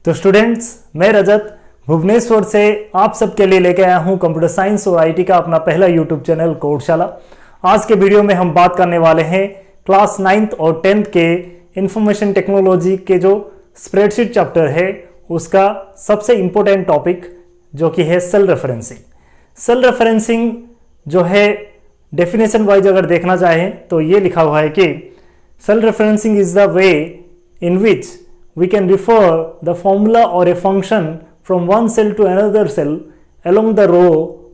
तो स्टूडेंट्स, मैं रजत भुवनेश्वर से आप सबके लिए लेके आया हूं कंप्यूटर साइंस और आईटी का अपना पहला यूट्यूब चैनल कोडशाला। आज के वीडियो में हम बात करने वाले हैं क्लास 9th और 10th के इंफॉर्मेशन टेक्नोलॉजी के जो स्प्रेडशीट चैप्टर है उसका सबसे इंपॉर्टेंट टॉपिक जो कि है सेल रेफरेंसिंग। सेल रेफरेंसिंग जो है डेफिनेशन वाइज अगर देखना चाहें तो ये लिखा हुआ है कि cell referencing is the way in which we can refer the formula or a function from one cell to another cell along the row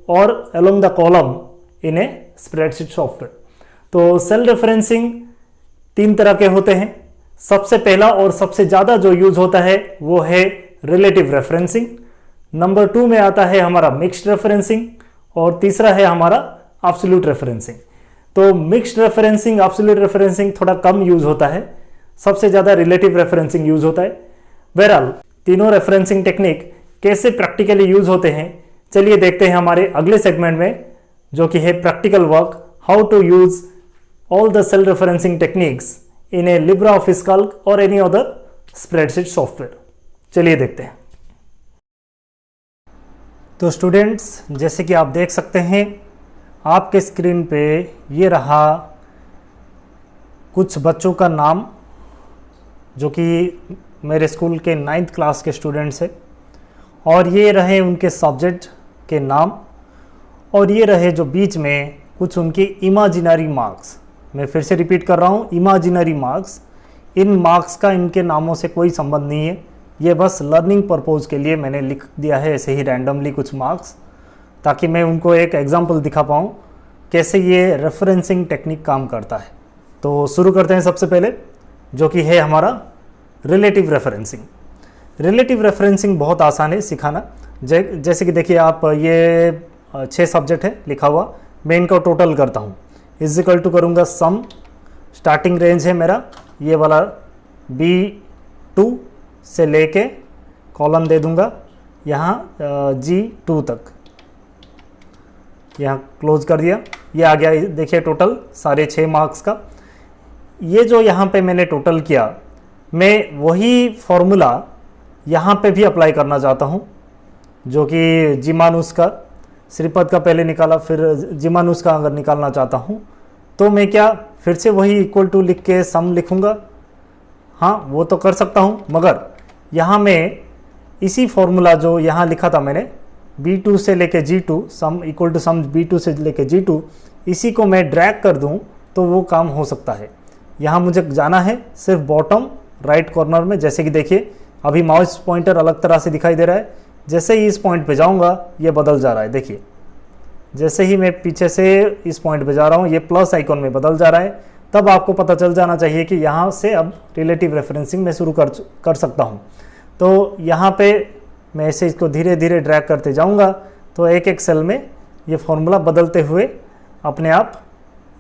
or along the column in a spreadsheet software। तो cell referencing तीन तरह के होते हैं। सबसे पहला और सबसे ज़्यादा जो यूज होता है वो है रिलेटिव रेफरेंसिंग। नंबर 2 में आता है हमारा मिक्स्ड रेफरेंसिंग और तीसरा है हमारा एब्सोल्यूट रेफरेंसिंग। तो मिक्स्ड रेफरेंसिंग, एब्सोल्यूट रेफरेंसिंग थोड़ा कम यूज होता है, सबसे ज़्यादा रिलेटिव रेफरेंसिंग यूज होता है। बहरहाल तीनों रेफरेंसिंग टेक्निक कैसे प्रैक्टिकली यूज होते हैं चलिए देखते हैं हमारे अगले सेगमेंट में, जो कि है practical work, how to use all the cell referencing techniques in a Libre Office Calc और एनी अदर स्प्रेडशीट सॉफ्टवेयर। चलिए देखते हैं। तो स्टूडेंट्स, जैसे कि आप देख सकते हैं आपके स्क्रीन पे ये रहा कुछ बच्चों का नाम जो कि मेरे स्कूल के 9th क्लास के स्टूडेंट्स हैं, और ये रहे उनके सब्जेक्ट के नाम, और ये रहे जो बीच में कुछ उनके इमेजिनरी मार्क्स। मैं फिर से रिपीट कर रहा हूँ, इमेजिनरी मार्क्स। इन मार्क्स का इनके नामों से कोई संबंध नहीं है, ये बस लर्निंग पर्पज़ के लिए मैंने लिख दिया है ऐसे ही रैंडमली कुछ मार्क्स, ताकि मैं उनको एक एग्जाम्पल दिखा पाऊँ कैसे ये रेफरेंसिंग टेक्निक काम करता है। तो शुरू करते हैं सबसे पहले, जो कि है हमारा रिलेटिव रेफरेंसिंग। रिलेटिव रेफरेंसिंग बहुत आसान है सिखाना। जैसे कि देखिए आप, ये 6 सब्जेक्ट है लिखा हुआ, मैं इनका टोटल करता हूँ। इज इक्वल टू करूँगा सम, स्टार्टिंग रेंज है मेरा ये वाला B2 से लेके कॉलम दे दूँगा यहाँ G2 तक, यहाँ क्लोज कर दिया। ये आ गया, देखिए टोटल सारे 6 मार्क्स का। ये जो यहाँ पे मैंने टोटल किया, मैं वही फॉर्मूला यहाँ पे भी अप्लाई करना चाहता हूँ, जो कि जीमानुस का, श्रीपद का पहले निकाला, फिर जीमानुस का अगर निकालना चाहता हूँ तो मैं क्या फिर से वही इक्वल टू लिख के सम लिखूँगा? हाँ, वो तो कर सकता हूँ, मगर यहाँ मैं इसी फॉर्मूला जो यहाँ लिखा था मैंने B2 से लेके G2, sum equal to some B2 से लेके G2, इसी को मैं ड्रैग कर दूँ तो वो काम हो सकता है। यहाँ मुझे जाना है सिर्फ बॉटम राइट कॉर्नर में। जैसे कि देखिए अभी माउस पॉइंटर अलग तरह से दिखाई दे रहा है, जैसे ही इस पॉइंट पे जाऊँगा ये बदल जा रहा है। देखिए जैसे ही मैं पीछे से इस पॉइंट पे जा रहा हूँ ये प्लस आइकॉन में बदल जा रहा है। तब आपको पता चल जाना चाहिए कि यहाँ से अब रिलेटिव रेफरेंसिंग में शुरू कर सकता हूँ। तो यहाँ पे मैं ऐसे इसको धीरे धीरे ड्रैग करते जाऊँगा तो एक एक सेल में ये फॉर्मूला बदलते हुए अपने आप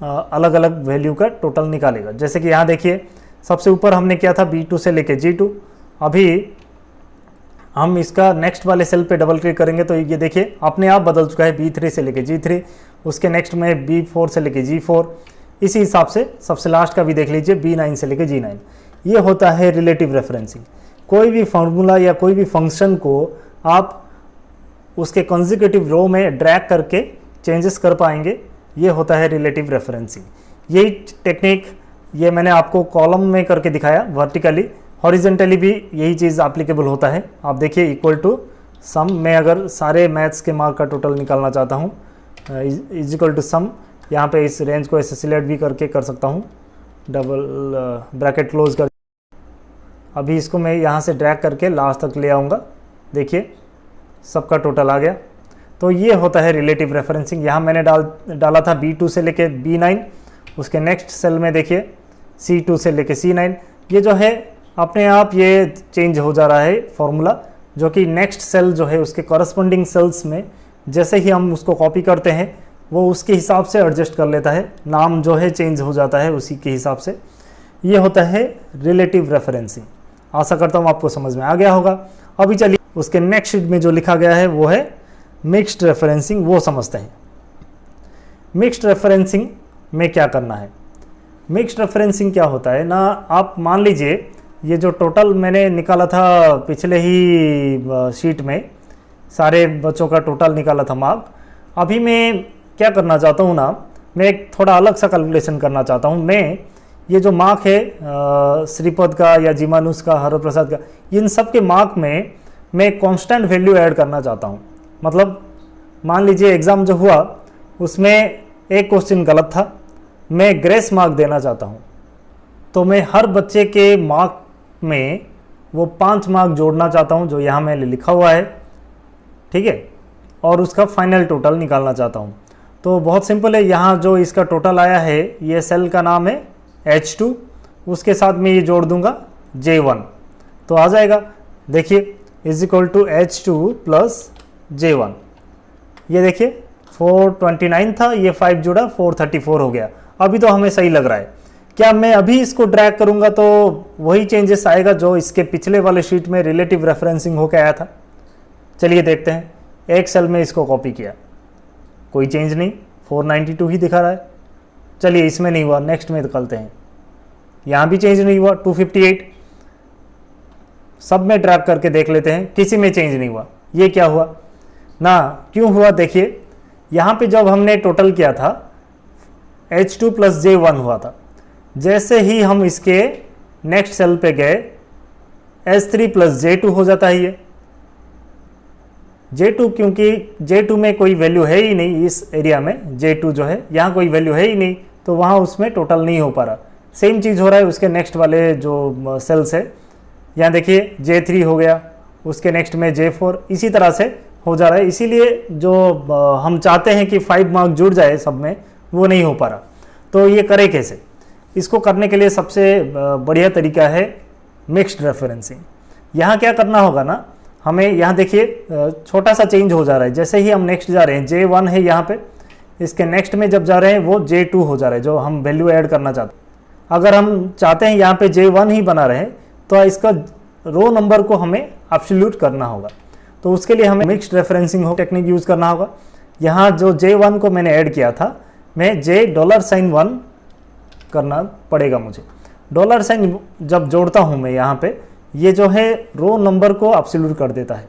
अलग अलग वैल्यू का टोटल निकालेगा। जैसे कि यहाँ देखिए सबसे ऊपर हमने किया था B2 से लेके G2, अभी हम इसका नेक्स्ट वाले सेल पे डबल क्लिक करेंगे तो ये देखिए अपने आप बदल चुका है B3 से लेके G3, उसके नेक्स्ट में B4 से लेके G4, इसी हिसाब से सबसे लास्ट का भी देख लीजिए B9 से लेके G9। ये होता है रिलेटिव रेफरेंसिंग। कोई भी फार्मूला या कोई भी फंक्शन को आप उसके कंसेक्यूटिव रो में ड्रैग करके चेंजेस कर पाएंगे, ये होता है रिलेटिव रेफरेंसिंग। यही टेक्निक ये मैंने आपको कॉलम में करके दिखाया वर्टिकली, हॉरिजेंटली भी यही चीज़ एप्लीकेबल होता है। आप देखिए इक्वल टू सम, मैं अगर सारे मैथ्स के मार्क का टोटल निकालना चाहता हूँ इज इक्वल टू सम, यहाँ पे इस रेंज को ऐसे सिलेक्ट भी करके कर सकता हूँ, डबल ब्रैकेट क्लोज कर। अभी इसको मैं यहाँ से ड्रैग करके लास्ट तक ले आऊँगा, देखिए सबका टोटल आ गया। तो ये होता है रिलेटिव रेफरेंसिंग। यहाँ मैंने डाला था B2 से लेके B9, उसके नेक्स्ट सेल में देखिए C2 से लेके C9। ये जो है अपने आप ये चेंज हो जा रहा है फॉर्मूला, जो कि नेक्स्ट सेल जो है उसके कॉरस्पॉन्डिंग सेल्स में जैसे ही हम उसको कॉपी करते हैं वो उसके हिसाब से एडजस्ट कर लेता है, नाम जो है चेंज हो जाता है उसी के हिसाब से। ये होता है रिलेटिव रेफरेंसिंग। आशा करता हूँ आपको समझ में आ गया होगा। अभी चलिए उसके नेक्स्ट शीट में जो लिखा गया है वो है मिक्स्ड रेफरेंसिंग, वो समझते हैं। मिक्स्ड रेफरेंसिंग में क्या करना है? मिक्स्ड रेफरेंसिंग क्या होता है ना, आप मान लीजिए ये जो टोटल मैंने निकाला था पिछले ही शीट में, सारे बच्चों का टोटल निकाला था मार्क। अभी मैं क्या करना चाहता हूँ ना, मैं एक थोड़ा अलग सा कैलकुलेशन करना चाहता हूँ। मैं ये जो मार्क है श्रीपद का या जीमानुष का, हर प्रसाद का, इन सब के मार्क में मैं कांस्टेंट वैल्यू ऐड करना चाहता हूँ। मतलब मान लीजिए एग्ज़ाम जो हुआ उसमें एक क्वेश्चन गलत था, मैं ग्रेस मार्क देना चाहता हूँ, तो मैं हर बच्चे के मार्क में वो 5 मार्क जोड़ना चाहता हूँ जो यहाँ मैंने लिखा हुआ है, ठीक है, और उसका फाइनल टोटल निकालना चाहता हूँ। तो बहुत सिंपल है, यहाँ जो इसका टोटल आया है, ये सेल का नाम है H2, उसके साथ में ये जोड़ दूंगा J1, तो आ जाएगा। देखिए is equal to H2 plus J1, ये देखिए 429 था, ये 5 जुड़ा 434 हो गया। अभी तो हमें सही लग रहा है। क्या मैं अभी इसको ड्रैग करूंगा तो वही चेंजेस आएगा जो इसके पिछले वाले शीट में रिलेटिव रेफरेंसिंग होकर आया था? चलिए देखते हैं। एक सेल में इसको कॉपी किया, कोई चेंज नहीं, 492 ही दिखा रहा है। चलिए इसमें नहीं हुआ, नेक्स्ट में निकलते हैं, यहाँ भी चेंज नहीं हुआ, 258। सब में ड्रैग करके देख लेते हैं, किसी में चेंज नहीं हुआ। ये क्या हुआ ना, क्यों हुआ? देखिए यहाँ पे जब हमने टोटल किया था H2 प्लस J1 हुआ था, जैसे ही हम इसके नेक्स्ट सेल पे गए H3 प्लस J2 हो जाता है। ये J2, क्योंकि J2 में कोई वैल्यू है ही नहीं, इस एरिया में J2 जो है यहाँ कोई वैल्यू है ही नहीं, तो वहाँ उसमें टोटल नहीं हो पा रहा। सेम चीज़ हो रहा है उसके नेक्स्ट वाले जो सेल्स है, यहाँ देखिए J3 हो गया, उसके नेक्स्ट में J4, इसी तरह से हो जा रहा है। इसीलिए जो हम चाहते हैं कि 5 मार्क जुड़ जाए सब में, वो नहीं हो पा रहा। तो ये करें कैसे? इसको करने के लिए सबसे बढ़िया तरीका है मिक्स्ड रेफरेंसिंग। यहाँ क्या करना होगा ना, हमें यहाँ देखिए छोटा सा चेंज हो जा रहा है। जैसे ही हम नेक्स्ट जा रहे हैं, J1 है यहाँ पे, इसके नेक्स्ट में जब जा रहे हैं वो J2 हो जा रहा है, जो हम वैल्यू ऐड करना चाहते हैं। अगर हम चाहते हैं यहाँ पे J1 ही बना रहे तो इसका रो नंबर को हमें एब्सोल्यूट करना होगा। तो उसके लिए हमें मिक्स्ड रेफरेंसिंग टेक्निक यूज़ करना होगा। यहाँ जो J1 को मैंने ऐड किया था, मैं $1 करना पड़ेगा मुझे। $साइन जब जोड़ता हूँ मैं यहाँ पे, ये जो है रो नंबर को एब्सोल्यूट कर देता है।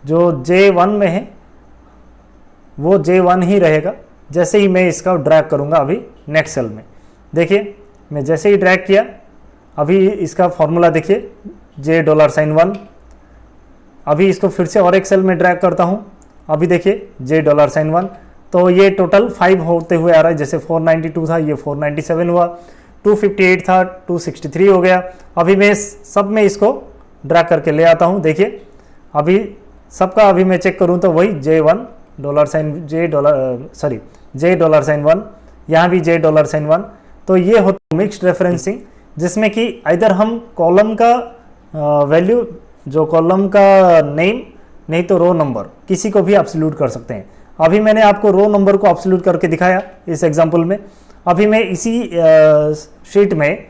जो J1 में है वो J1 ही रहेगा। जैसे ही मैं इसका ड्रैग करूँगा अभी नेक्स्ट सेल में, देखिए मैं जैसे ही ड्रैग किया, अभी इसका फॉर्मूला देखिए $1। अभी इसको फिर से और एक सेल में ड्रैग करता हूँ, अभी देखिए $1, तो ये टोटल 5 होते हुए आ रहा है। जैसे 492 था, ये 497 हुआ, 258 था, 263 हो गया। अभी मैं सब में इसको ड्रैग करके ले आता हूँ। देखिए अभी सबका अभी मैं चेक करूँ तो वही $1, $1, यहाँ भी $1। तो ये होता है मिक्स्ड रेफरेंसिंग, जिसमें कि इधर हम कॉलम का वैल्यू, जो कॉलम का नेम, नहीं तो रो नंबर, किसी को भी एब्सोल्यूट कर सकते हैं। अभी मैंने आपको रो नंबर को एब्सोल्यूट करके दिखाया इस एग्जांपल में। अभी मैं इसी शीट में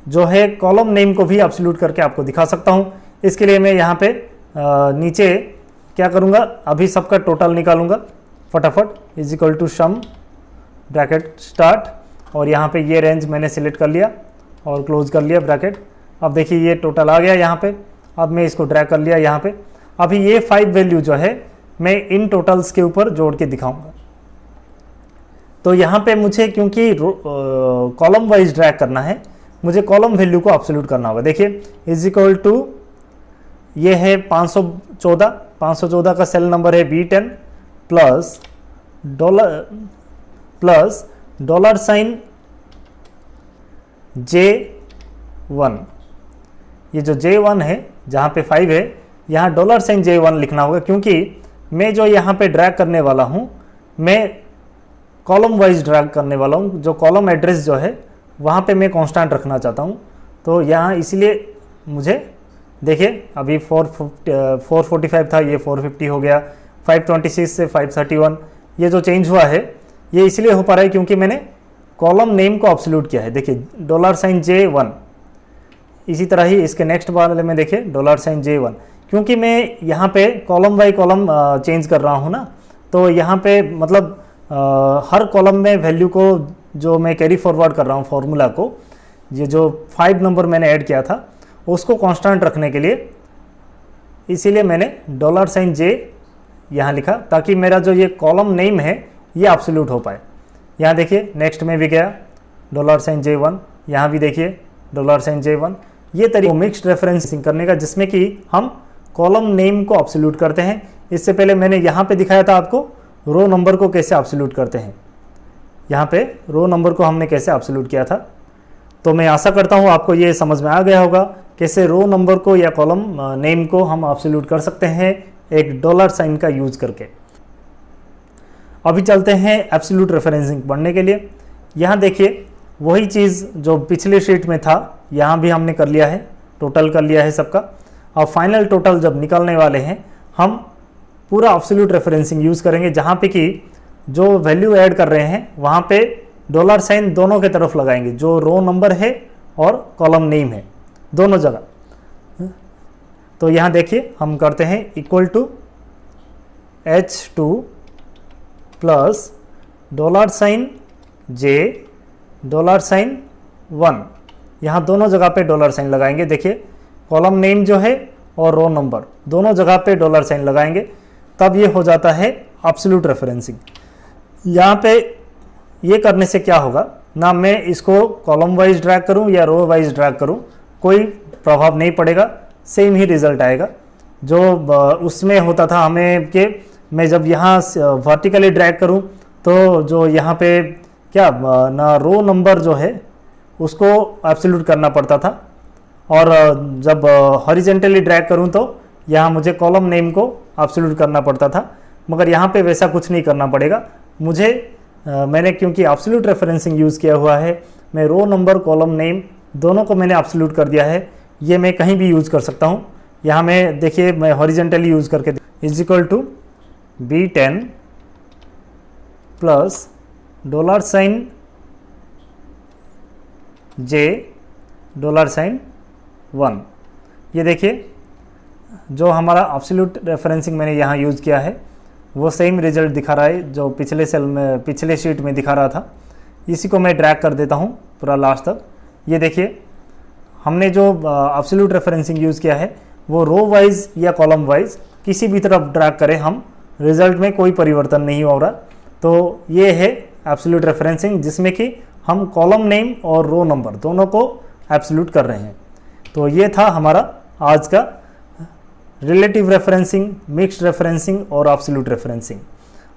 जो है कॉलम नेम को भी एब्सोल्यूट करके आपको दिखा सकता हूं। इसके लिए मैं यहाँ पे नीचे क्या करूँगा, अभी सबका टोटल निकालूंगा फटाफट। Is equal to sum bracket start, और यहाँ पे ये रेंज मैंने सिलेक्ट कर लिया और क्लोज कर लिया ब्रैकेट। अब देखिए ये टोटल आ गया यहाँ पे। अब मैं इसको ड्रैग कर लिया यहाँ पे। अभी ये 5 वैल्यू जो है मैं इन टोटल्स के ऊपर जोड़ के दिखाऊंगा। तो यहाँ पे मुझे क्योंकि कॉलम वाइज ड्रैग करना है, मुझे कॉलम वैल्यू को एब्सोल्यूट करना होगा। देखिए इज इक्वल टू, ये है 514 का सेल नंबर है B10 प्लस $साइन J1। ये जो J1 है जहाँ पे 5 है, यहाँ $साइन J1 लिखना होगा, क्योंकि मैं जो यहाँ पे ड्रैग करने वाला हूँ, मैं कॉलम वाइज ड्रैग करने वाला हूँ। जो कॉलम एड्रेस जो है वहाँ पे मैं कांस्टेंट रखना चाहता हूँ। तो यहाँ इसलिए मुझे देखिए अभी 445 था, ये 450 हो गया, 526 से 531। ये जो चेंज हुआ है ये इसलिए हो पा रहा है क्योंकि मैंने कॉलम नेम को एब्सोल्यूट किया है। देखिए $साइन J1। इसी तरह ही इसके नेक्स्ट वाले में देखिए $साइन J1, क्योंकि मैं यहाँ पे कॉलम बाई कॉलम चेंज कर रहा हूँ ना, तो यहाँ पे मतलब हर कॉलम में वैल्यू को जो मैं कैरी फॉरवर्ड कर रहा हूँ फॉर्मूला को, ये जो 5 नंबर मैंने ऐड किया था उसको कांस्टेंट रखने के लिए इसीलिए मैंने $J यहाँ लिखा, ताकि मेरा जो ये कॉलम नेम है ये एब्सोल्यूट हो पाए। यहाँ देखिए नेक्स्ट में भी गया $J1, यहाँ भी देखिए $J1। ये तरीका मिक्स्ड रेफरेंसिंग करने का जिसमें कि हम कॉलम नेम को एब्सोल्यूट करते हैं। इससे पहले मैंने यहाँ पे दिखाया था आपको रो नंबर को कैसे एब्सोल्यूट करते हैं। यहाँ पे रो नंबर को हमने कैसे एब्सोल्यूट किया था। तो मैं आशा करता हूँ आपको ये समझ में आ गया होगा कैसे रो नंबर को या कॉलम नेम को हम एब्सोल्यूट कर सकते हैं एक $साइन का यूज करके। अभी चलते हैं एब्सोल्यूट रेफरेंसिंग पढ़ने के लिए। यहाँ देखिए वही चीज़ जो पिछले शीट में था यहाँ भी हमने कर लिया है, टोटल कर लिया है सबका। अब फाइनल टोटल जब निकालने वाले हैं हम पूरा एब्सोल्यूट रेफरेंसिंग यूज़ करेंगे, जहाँ पे कि जो वैल्यू ऐड कर रहे हैं वहाँ पे $साइन दोनों के तरफ लगाएंगे, जो रो नंबर है और कॉलम नेम है दोनों जगह। तो यहाँ देखिए हम करते हैं equal to H2 plus $J $1, यहाँ दोनों जगह पे $साइन लगाएंगे। देखिए कॉलम नेम जो है और रो नंबर दोनों जगह पे $साइन लगाएंगे, तब ये हो जाता है एब्सोल्यूट रेफरेंसिंग। यहाँ पे ये करने से क्या होगा ना, मैं इसको कॉलम वाइज ड्रैग करूँ या रो वाइज ड्रैग करूँ कोई प्रभाव नहीं पड़ेगा, सेम ही रिजल्ट आएगा। जो उसमें होता था हमें कि मैं जब यहाँ वर्टिकली ड्रैग करूँ तो जो यहाँ पे क्या ना रो नंबर जो है उसको एब्सोल्यूट करना पड़ता था, और जब हॉरिजेंटली ड्रैग करूँ तो यहाँ मुझे कॉलम नेम को एब्सोल्यूट करना पड़ता था। मगर यहाँ पे वैसा कुछ नहीं करना पड़ेगा मुझे। मैंने क्योंकि एब्सोल्यूट रेफरेंसिंग यूज़ किया हुआ है, मैं रो नंबर कॉलम नेम दोनों को मैंने एब्सोल्यूट कर दिया है। ये मैं कहीं भी यूज़ कर सकता हूँ। यहाँ मैं देखिए मैं हॉरिजेंटली यूज़ करके is equal to B10 plus $साइन J $1। ये देखिए जो हमारा एब्सोल्यूट रेफरेंसिंग मैंने यहाँ यूज़ किया है वो सेम रिजल्ट दिखा रहा है जो पिछले सेल में पिछले शीट में दिखा रहा था। इसी को मैं ड्रैग कर देता हूँ पूरा लास्ट तक। ये देखिए हमने जो एब्सोल्यूट रेफरेंसिंग यूज़ किया है वो रो वाइज या कॉलम वाइज किसी भी तरफ ड्रैग करें हम, रिजल्ट में कोई परिवर्तन नहीं हो रहा। तो ये है एब्सोल्यूट रेफरेंसिंग जिसमें कि हम कॉलम नेम और रो नंबर दोनों को एब्सोल्यूट कर रहे हैं। तो ये था हमारा आज का रिलेटिव रेफरेंसिंग, मिक्स्ड रेफरेंसिंग और एब्सोल्यूट रेफरेंसिंग।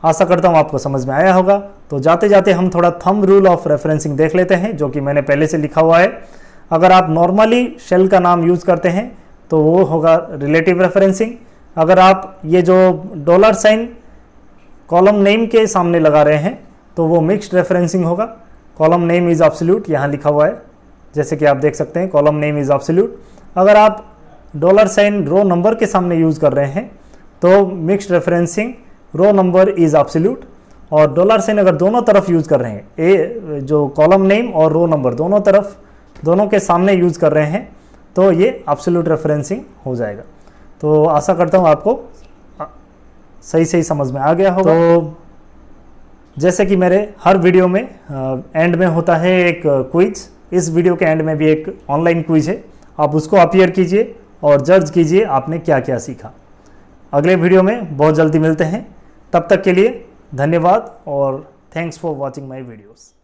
आशा करता हूँ आपको समझ में आया होगा। तो जाते जाते हम थोड़ा थंब रूल ऑफ रेफरेंसिंग देख लेते हैं जो कि मैंने पहले से लिखा हुआ है। अगर आप नॉर्मली शेल का नाम यूज़ करते हैं तो वो होगा रिलेटिव रेफरेंसिंग। अगर आप ये जो $साइन कॉलम नेम के सामने लगा रहे हैं तो वो मिक्स्ड रेफरेंसिंग होगा। कॉलम नेम इज़ एब्सोल्यूट यहाँ लिखा हुआ है, जैसे कि आप देख सकते हैं कॉलम नेम इज़ एब्सोल्यूट। अगर आप $साइन रो नंबर के सामने यूज़ कर रहे हैं तो mixed referencing row number is absolute. और $साइन अगर दोनों तरफ यूज़ कर रहे हैं, ए जो कॉलम नेम और रो नंबर दोनों तरफ दोनों के सामने यूज़ कर रहे हैं तो ये एब्सोल्यूट रेफरेंसिंग हो जाएगा। तो आशा करता हूँ आपको सही समझ में आ गया होगा। तो जैसे कि मेरे हर वीडियो में एंड में होता है एक क्विज, इस वीडियो के एंड में भी एक ऑनलाइन क्विज है, आप उसको अपीयर कीजिए और जज कीजिए आपने क्या क्या सीखा। अगले वीडियो में बहुत जल्दी मिलते हैं, तब तक के लिए धन्यवाद और thanks for watching my videos.